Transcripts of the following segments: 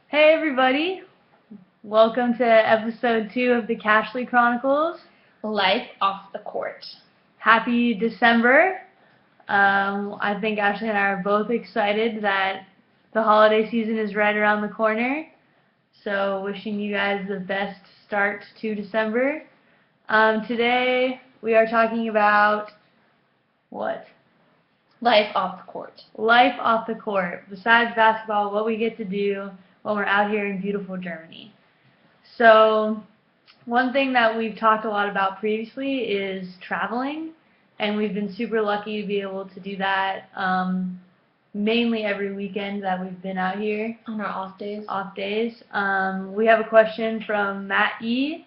Hey everybody, welcome to episode 2 of the Cashlee Chronicles. Life off the court. Happy December. I think Ashley and I are both excited that the holiday season is right around the corner. So wishing you guys the best start to December. Today we are talking about what? Life off the court. Life off the court. Besides basketball, what we get to do when we're out here in beautiful Germany. So one thing that we've talked a lot about previously is traveling, and we've been super lucky to be able to do that mainly every weekend that we've been out here. On our off days. We have a question from Matt E.,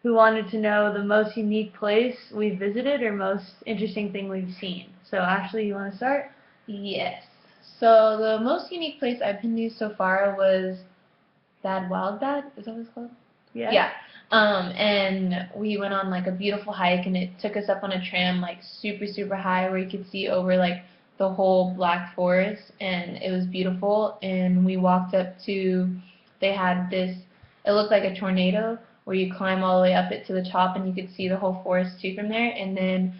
who wanted to know the most unique place we've visited or most interesting thing we've seen. So Ashley, you want to start? Yes. So the most unique place I've been to so far was Bad Wild Bad. Is that what it's called? Yeah. Yeah. And we went on like a beautiful hike, and it took us up on a tram like super high where you could see over like the whole Black Forest, and it was beautiful. And we walked up to, they had this, it looked like a tornado where you climb all the way up it to the top, and you could see the whole forest too from there. And then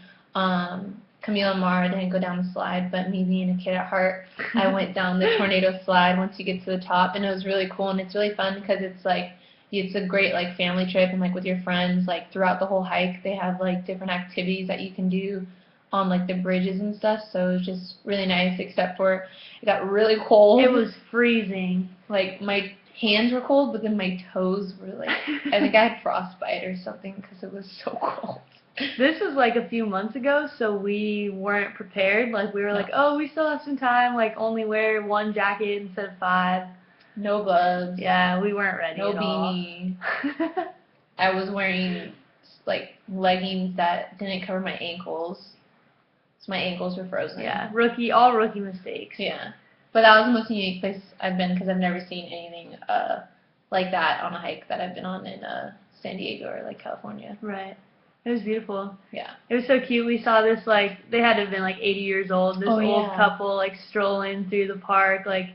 Camille and Mara didn't go down the slide, but me being a kid at heart, I went down the tornado slide once you get to the top, and it was really cool. And it's really fun because it's like, it's a great like family trip, and like with your friends, like throughout the whole hike they have like different activities that you can do on like the bridges and stuff. So it was just really nice, except for it got really cold. It was freezing. Like my hands were cold, but then my toes were like, I think I had frostbite or something because it was so cold. This was like a few months ago, so we weren't prepared. Like we were like, oh, we still have some time. Like only wear one jacket instead of 5. No gloves. Yeah, we weren't ready No at all. beanie. I was wearing like leggings that didn't cover my ankles, so my ankles were frozen. Yeah, all rookie mistakes. Yeah, but that was the most unique place I've been because I've never seen anything like that on a hike that I've been on in San Diego or like California. Right. It was beautiful. Yeah. It was so cute. We saw this, like, they had to have been like 80 years old. This old couple like strolling through the park, like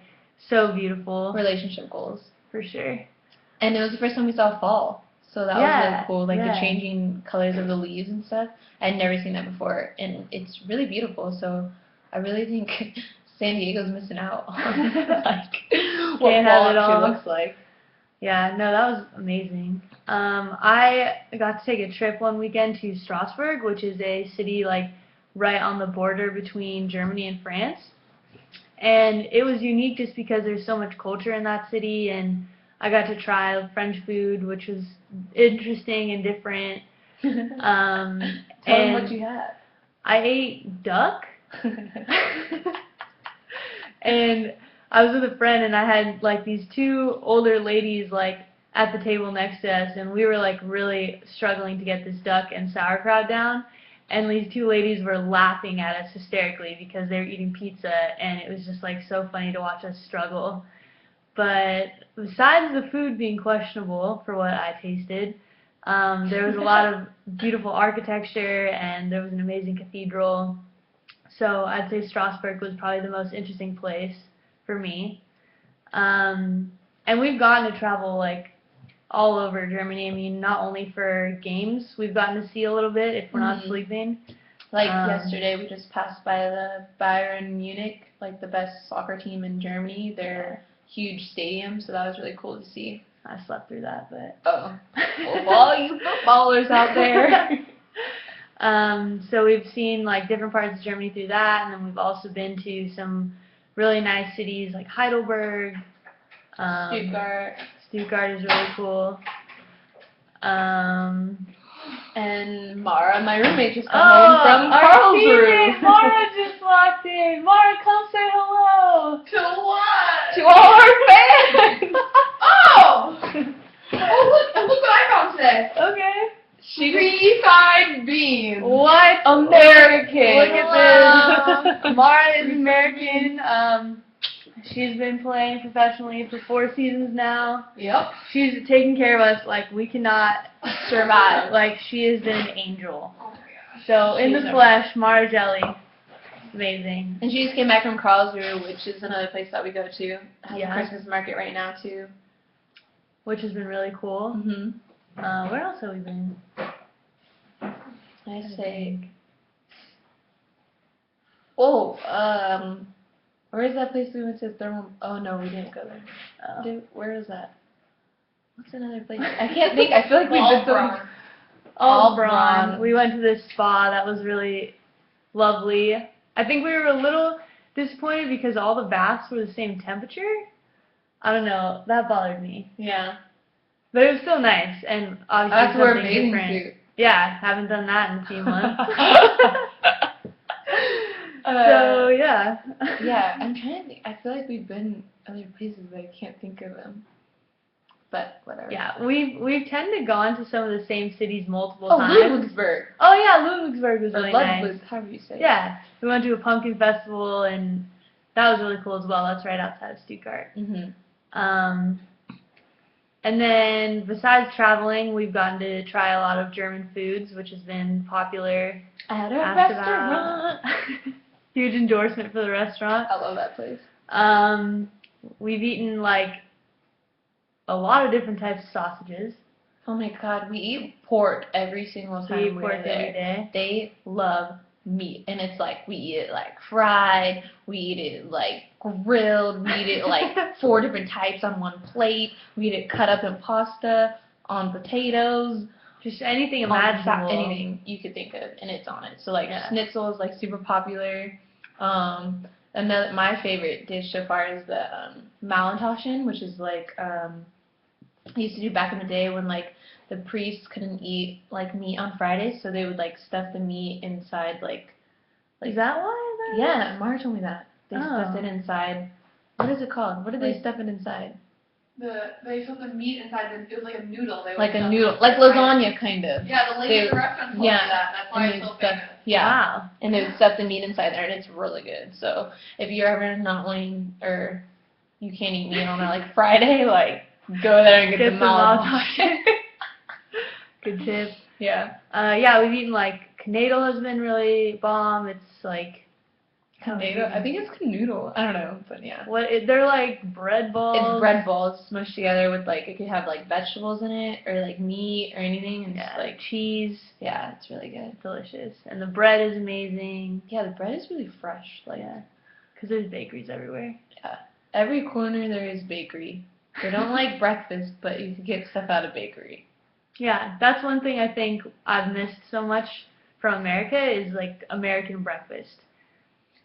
so beautiful. Relationship goals. For sure. And it was the first time we saw fall, so that was really cool. Like the changing colors of the leaves and stuff. I'd never seen that before, and it's really beautiful. So I really think San Diego's missing out on like what fall actually looks like. Yeah, no, that was amazing. I got to take a trip one weekend to Strasbourg, which is a city like right on the border between Germany and France. And it was unique just because there's so much culture in that city, and I got to try French food, which was interesting and different. Tell them what you had. I ate duck. And I was with a friend, and I had like these 2 older ladies like at the table next to us, and we were like really struggling to get this duck and sauerkraut down. And these 2 ladies were laughing at us hysterically because they were eating pizza, and it was just like so funny to watch us struggle. But besides the food being questionable for what I tasted, there was a lot of beautiful architecture, and there was an amazing cathedral. So I'd say Strasbourg was probably the most interesting place for me. And we've gotten to travel like all over Germany. I mean, not only for games, we've gotten to see a little bit if we're not sleeping. Like yesterday, we just passed by the Bayern Munich, like the best soccer team in Germany. Their huge stadium, so that was really cool to see. I slept through that, but well, all you footballers out there. So we've seen like different parts of Germany through that, and then we've also been to some really nice cities like Heidelberg. Stuttgart is really cool. And Mara, my roommate, just got home from Karlsruhe. Mara just walked in. Mara, come say hello. To what? To all our fans. Look what I found today. Okay. Refried beans. What? American. Look at this. Mara is American. She's been playing professionally for 4 seasons now. Yep. She's taking care of us like we cannot survive. Like, she has been an angel. Oh my gosh. So, in the flesh, Mara Jelly. Amazing. And she just came back from Karlsruhe, which is another place that we go to. Has Yeah. a Christmas market right now, too. which has been really cool. Mhm. Where else have we been? I say. Oh, where is that place we went to? Thermal. Oh no, we didn't go there. Where is that? What's another place? I can't think. I feel like we've been so. Albron. We went to this spa that was really lovely. I think we were a little disappointed because all the baths were the same temperature. I don't know. That bothered me. Yeah. But it was still nice, and obviously I have to wear a something bathing different. suit. Yeah, haven't done that in a few months. So yeah. Yeah, I'm trying to think. I feel like we've been other places, but I can't think of them. But whatever. Yeah, we've tended to gone to some of the same cities multiple Oh, times. Ludwigsburg. Oh yeah, Ludwigsburg was Or really Ludwig, nice. however you say it. Yeah, we went to a pumpkin festival, and that was really cool as well. That's right outside of Stuttgart. Mhm. And then besides traveling, we've gotten to try a lot of German foods, which has been popular. At a after restaurant. that. Huge endorsement for the restaurant. I love that place. We've eaten like a lot of different types of sausages. Oh my god, we eat pork every single time We eat we're pork there. every day. They love meat, and it's like we eat it like fried, we eat it like grilled, we eat it like 4 different types on one plate, we eat it cut up in pasta, on potatoes, Just anything on imaginable. anything you could think of, and it's on it. So like Yeah. schnitzel is like super popular. Another my favorite dish so far is the Malintaschen, which is like I used to do back in the day when like the priests couldn't eat like meat on Fridays, so they would like stuff the meat inside like. Is that why? Yeah, Mara told me that. They stuffed it Oh. inside. What is it called? What did they stuff it inside? They put the meat inside it was like a noodle. They would Like a stuff noodle, it like inside. lasagna kind of. Yeah, the lady at the restaurant told me that. That's why and it's so they stuff, famous. yeah, Wow. and they would stuff the meat inside there, and it's really good. So if you're ever not wanting or you can't eat meat on a like Friday, like go there and get the Malintaschen. Good tip. Yeah. Yeah, we've eaten like Knödel has been really bomb. It's like Canoodle? I think it's canoodle. I don't know, but yeah. They're like bread balls. It's bread balls smushed together with like it could have like vegetables in it or like meat or anything, and Yeah, it's like cheese. yeah, it's really good. Delicious, and the bread is amazing. Yeah, the bread is really fresh. Like Yeah, because there's bakeries everywhere. yeah, every corner there is bakery. They don't like breakfast, but you can get stuff out of bakery. Yeah, that's one thing I think I've missed so much from America is like American breakfast.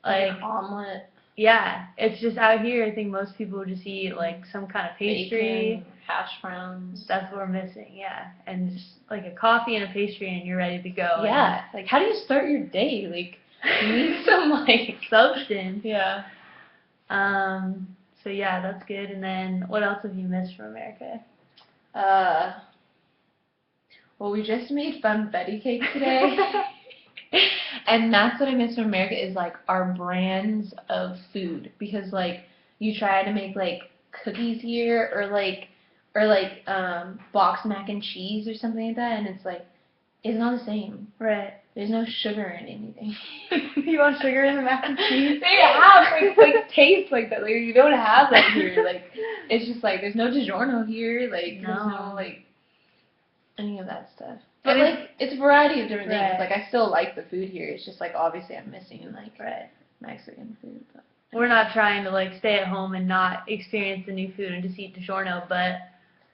Like an omelet, yeah, it's just out here. I think most people just eat like some kind of pastry. bacon, hash browns. That's what we're missing. Yeah, and just like a coffee and a pastry, and you're ready to go. Yeah, like how do you start your day? Like you need some like Substance. yeah. So yeah, that's good. And then what else have you missed from America? Well, we just made funfetti cake today. And that's what I miss from America is like our brands of food, because like you try to make like cookies here or like boxed mac and cheese or something like that, and it's like it's not the same. Right. There's no sugar in anything. You want sugar in the mac and cheese? They have like taste like that. Like you don't have that here. Like it's just like there's no DiGiorno here. Like there's no like any of that stuff. But like it's a variety of different things. Like I still like the food here. It's just like obviously I'm missing like Mexican food. But. We're not trying to like stay at home and not experience the new food and just eat DiGiorno, but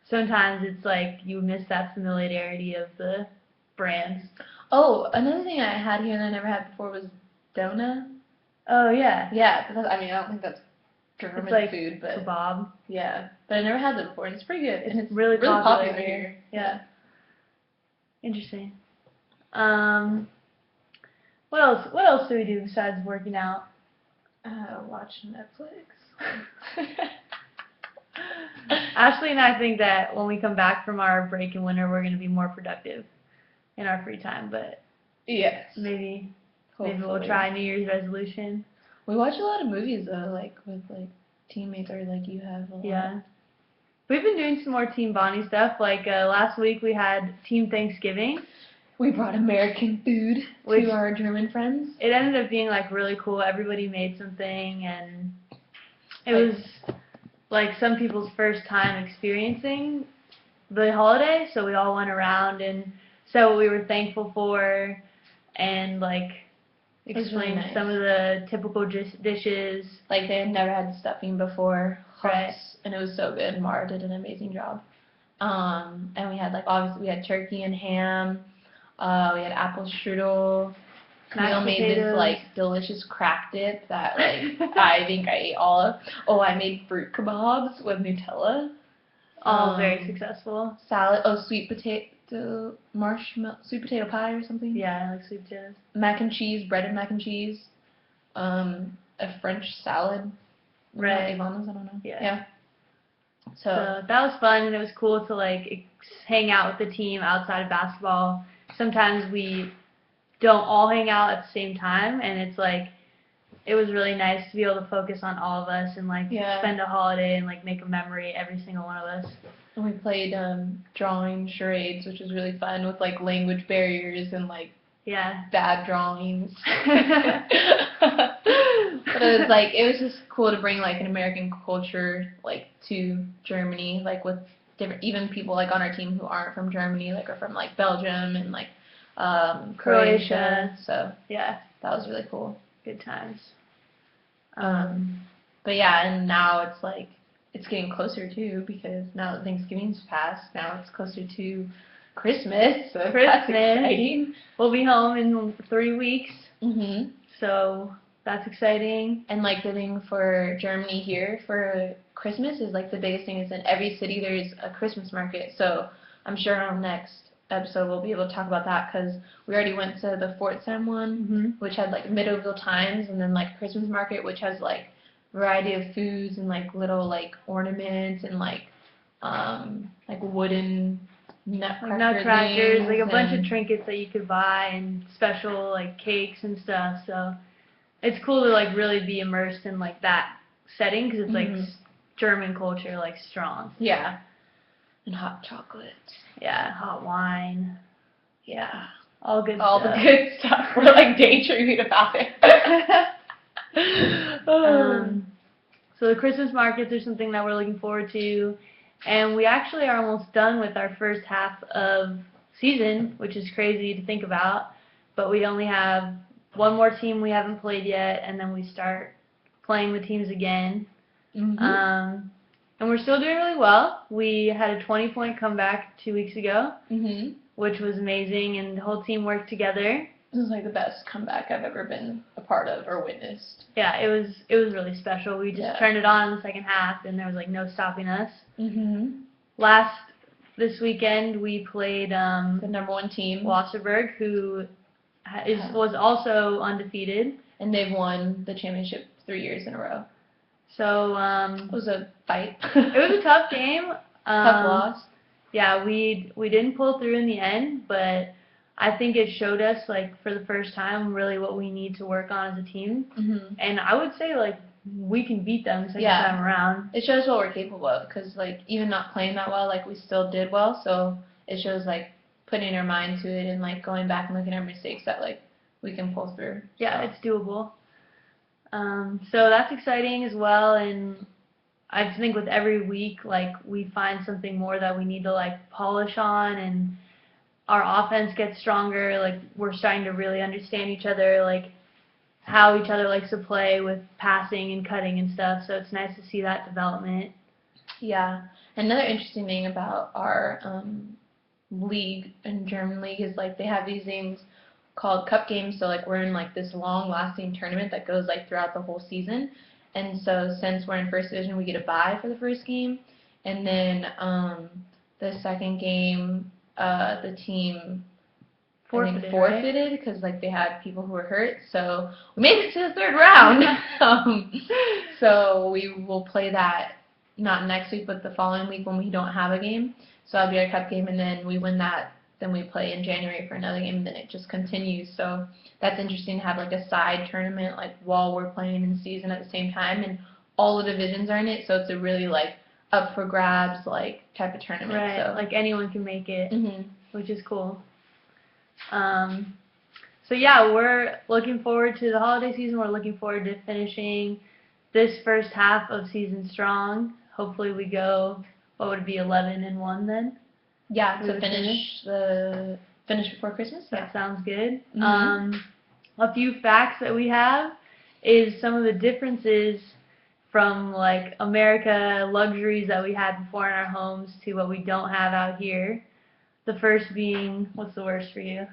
sometimes it's like you miss that familiarity of the brands. Oh, another thing I had here that I never had before was doner. Oh yeah. Yeah, because I mean I don't think that's German it's like food, but kebab. yeah, but I never had that before, and it's pretty good. And it's really popular here. Yeah. Interesting. What else? What else do we do besides working out? Watch Netflix. Ashley and I think that when we come back from our break in winter, we're going to be more productive in our free time. But yes, maybe hopefully. we'll try a New Year's resolution. We watch a lot of movies though, like with like teammates or like you have a lot. Yeah. We've been doing some more Team Bonnie stuff. Like last week we had Team Thanksgiving. We brought American food to our German friends. It ended up being like really cool. Everybody made something, and it was like some people's first time experiencing the holiday, so we all went around and said what we were thankful for, and like It was really explained nice. some of the typical dishes. Like they had never had stuffing before, Right. and it was so good. Mara did an amazing job. And we had like obviously we had turkey and ham. We had apple strudel. Camille Mashed made this potatoes. like delicious crack dip that like I think I ate all of. Oh, I made fruit kebabs with Nutella. All very successful. Salad. Oh, sweet potato sweet potato pie or something. Yeah, I like sweet potatoes. Mac and cheese, breaded mac and cheese. A French salad. Right. Ivana's, I don't know. Yeah. So that was fun, and it was cool to like hang out with the team outside of basketball. Sometimes we don't all hang out at the same time, and it's like it was really nice to be able to focus on all of us and like Yeah. spend a holiday and like make a memory, every single one of us. and we played drawing charades, which was really fun with like language barriers and like Yeah. bad drawings. But it was just cool to bring like an American culture like to Germany, like with different even people like on our team who aren't from Germany, like are from like Belgium and like Croatia. So Yeah, that was really cool. good times. But yeah, and now it's like it's getting closer too because now that Thanksgiving's passed, now it's closer to Christmas. So that's exciting. We'll be home in 3 weeks, Mhm. so that's exciting. And like the thing for Germany here for Christmas is like the biggest thing is in every city there's a Christmas market. So I'm sure on the next episode we'll be able to talk about that because we already went to the Pforzheim one, which had like medieval times, and then like Christmas market, which has like variety of foods and like little like ornaments and like wooden Nutcrackers, like a bunch of trinkets that you could buy and special like cakes and stuff. So it's cool to like really be immersed in like that setting because it's like German culture, like strong. Yeah. And hot chocolate. Yeah, hot wine. Yeah. All good All stuff. the good stuff. We're like daydreaming about it. So the Christmas markets are something that we're looking forward to, and we actually are almost done with our first half of season, which is crazy to think about, but we only have one more team we haven't played yet, and then we start playing the teams again. And we're still doing really well. We had a 20-point comeback 2 weeks ago, which was amazing, and the whole team worked together. This is like the best comeback I've ever been a part of or witnessed. Yeah, it was really special. We just turned it on in the second half, and there was like no stopping us. This weekend we played the number one team, Wasserburg, who was also undefeated, and they've won the championship 3 years in a row. So it was a fight. It was a tough game. Tough loss. Yeah, we didn't pull through in the end, but I think it showed us like for the first time really what we need to work on as a team. And I would say like we can beat them second time around. It shows what we're capable of because like even not playing that well, like we still did well. So it shows like putting our mind to it and like going back and looking at our mistakes that like we can pull through. Yeah, it's doable. So that's exciting as well, and I think with every week, like, we find something more that we need to, like, polish on, and our offense gets stronger, like, we're starting to really understand each other, like, how each other likes to play with passing and cutting and stuff, so it's nice to see that development. Yeah. Another interesting thing about our league, in German league, is, like, they have these things called cup games, so like we're in like this long lasting tournament that goes like throughout the whole season, and so since we're in first division we get a bye for the first game, and then the second game the team forfeited because like they had people who were hurt, so we made it to the third round. So we will play that not next week but the following week when we don't have a game, so that'll be our cup game, and then we win that. Then we play in January for another game, and then it just continues. So that's interesting to have like a side tournament like while we're playing in season at the same time, and all the divisions are in it. So it's a really like up for grabs like type of tournament. Right, so like anyone can make it, which is cool. So yeah, we're looking forward to the holiday season. We're looking forward to finishing this first half of season strong. Hopefully we go, what would it be, 11-1 then? Yeah, We to would finish before Christmas. That Yeah. sounds good. Mhm. A few facts that we have is some of the differences from like America luxuries that we had before in our homes to what we don't have out here. The first being, what's the worst for you?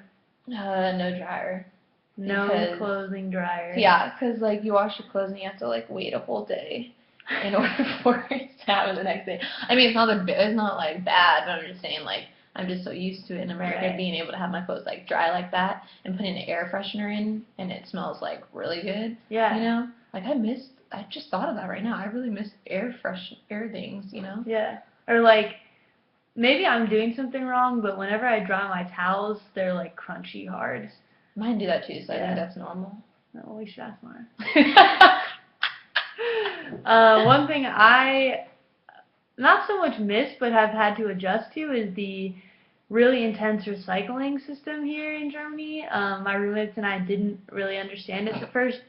No dryer. No Because- clothing dryer. Yeah, because like you wash your clothes and you have to like wait a whole day in order for it to happen the next day. I mean, it's not like bad, but I'm just saying like I'm just so used to it in America Right. being able to have my clothes like dry like that and putting an air freshener in and it smells like really good. Yeah. You know, like I just thought of that right now. I really miss air things. You know. Yeah. Or like, maybe I'm doing something wrong, but whenever I dry my towels, they're like crunchy hard. Mine do that too, so I Yeah. think that's normal. No, we should ask mine. One thing I not so much miss, but have had to adjust to is the really intense recycling system here in Germany. My roommates and I didn't really understand it the first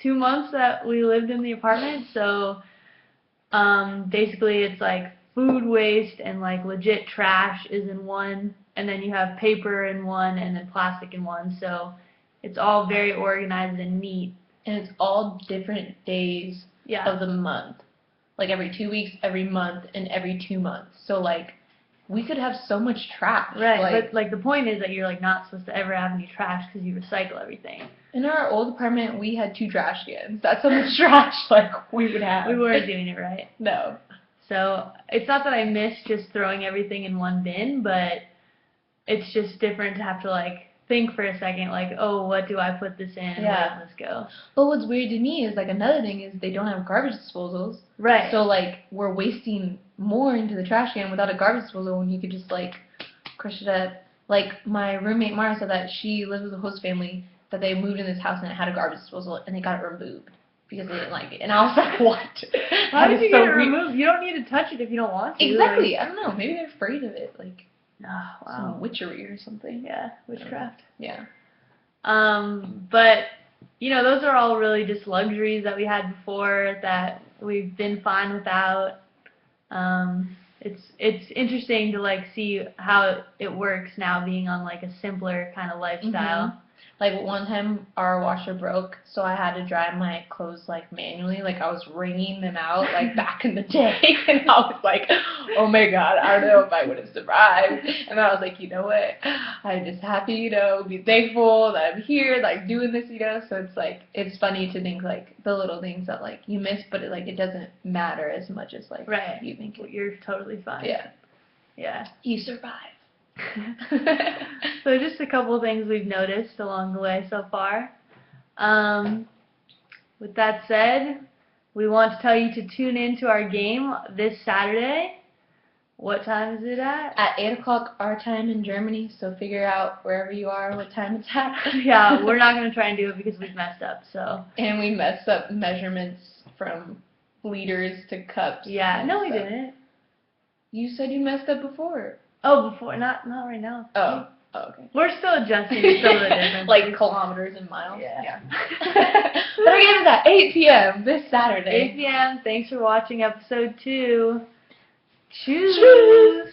2 months that we lived in the apartment. So basically it's like food waste and like legit trash is in one, and then you have paper in one, and then plastic in one. So it's all very organized and neat. And it's all different days Yeah. of the month. Like every 2 weeks, every month, and every 2 months. So like we could have so much trash. Right, Like, but like the point is that you're like not supposed to ever have any trash because you recycle everything. in our old apartment, we had 2 trash cans. That's how much trash like we would have. We weren't doing it right. No. So it's not that I miss just throwing everything in one bin, but it's just different to have to like think for a second, like, oh, what do I put this in? Yeah. Where does this go? But what's weird to me is like another thing is they don't have garbage disposals. Right. So like we're wasting more into the trash can without a garbage disposal when you could just like crush it up. Like my roommate Mara said that she lives with a host family that they moved in this house and it had a garbage disposal and they got it removed because they didn't like it. And I was like, what? How That did is you so get it weird. removed? You don't need to touch it if you don't want to. Exactly. I don't know. Maybe they're afraid of it, like Oh, some wow. witchery or something. Yeah, witchcraft. Yeah. But you know, those are all really just luxuries that we had before that we've been fine without. It's interesting to like see how it works now being on like a simpler kind of lifestyle. Like one time our washer broke, so I had to dry my clothes like manually, like I was wringing them out like back in the day, and I was like, oh my god, I don't know if I would have survived. And then I was like, you know what, I'm just happy, you know, be thankful that I'm here, like doing this, you know. So it's like it's funny to think like the little things that like you miss, but it doesn't matter as much as like Right. you think. You're totally fine. Yeah, Yeah. you survive. So just a couple of things we've noticed along the way so far. With that said, we want to tell you to tune in to our game this Saturday. What time is it at? At 8 o'clock our time in Germany, so figure out wherever you are what time it's at. Yeah, we're not going to try and do it because we've messed up, so. And we messed up measurements from liters to cups. Yeah, and no we stuff. didn't. You said you messed up before. Oh, before, not right now. Oh, okay. We're still adjusting to some of the differences. Like kilometers and miles. Yeah. But our game is at 8 p.m. this 8 Saturday. p.m. Thanks for watching episode 2. Tschüss.